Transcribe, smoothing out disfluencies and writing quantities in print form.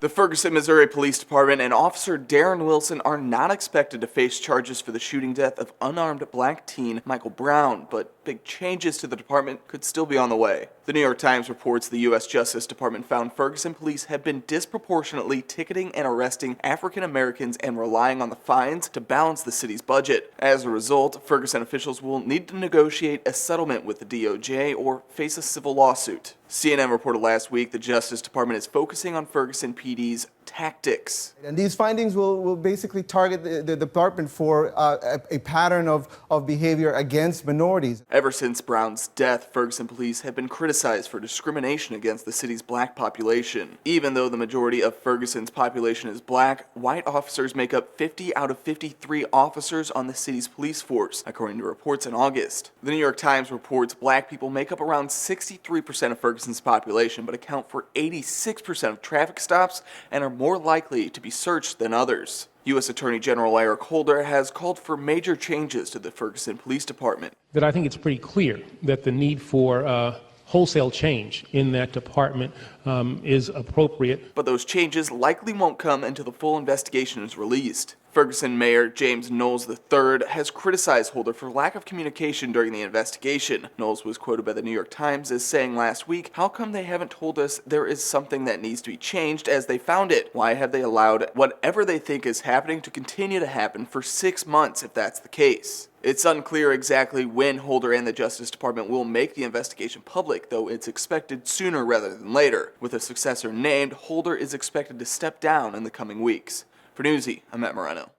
The Ferguson, Missouri Police Department and Officer Darren Wilson are not expected to face charges for the shooting death of unarmed black teen Michael Brown, but big changes to the department could still be on the way. The New York Times reports the U.S. Justice Department found Ferguson police have been disproportionately ticketing and arresting African Americans and relying on the fines to balance the city's budget. As a result, Ferguson officials will need to negotiate a settlement with the DOJ or face a civil lawsuit. CNN reported last week the Justice Department is focusing on Ferguson PD's tactics. And these findings will basically target the department for a pattern of behavior against minorities. Ever since Brown's death, Ferguson police have been criticized for discrimination against the city's black population. Even though the majority of Ferguson's population is black, white officers make up 50 out of 53 officers on the city's police force, according to reports in August. The New York Times reports black people make up around 63% of Ferguson's population, but account for 86% of traffic stops and are more likely to be searched than others. U.S. Attorney General Eric Holder has called for major changes to the Ferguson Police Department. That I think it's pretty clear that the need for wholesale change in that department is appropriate. But those changes likely won't come until the full investigation is released. Ferguson Mayor James Knowles III has criticized Holder for lack of communication during the investigation. Knowles was quoted by the New York Times as saying last week, "How come they haven't told us there is something that needs to be changed as they found it? Why have they allowed whatever they think is happening to continue to happen for 6 months if that's the case?" It's unclear exactly when Holder and the Justice Department will make the investigation public, though it's expected sooner rather than later. With a successor named, Holder is expected to step down in the coming weeks. For Newsy, I'm Matt Moreno.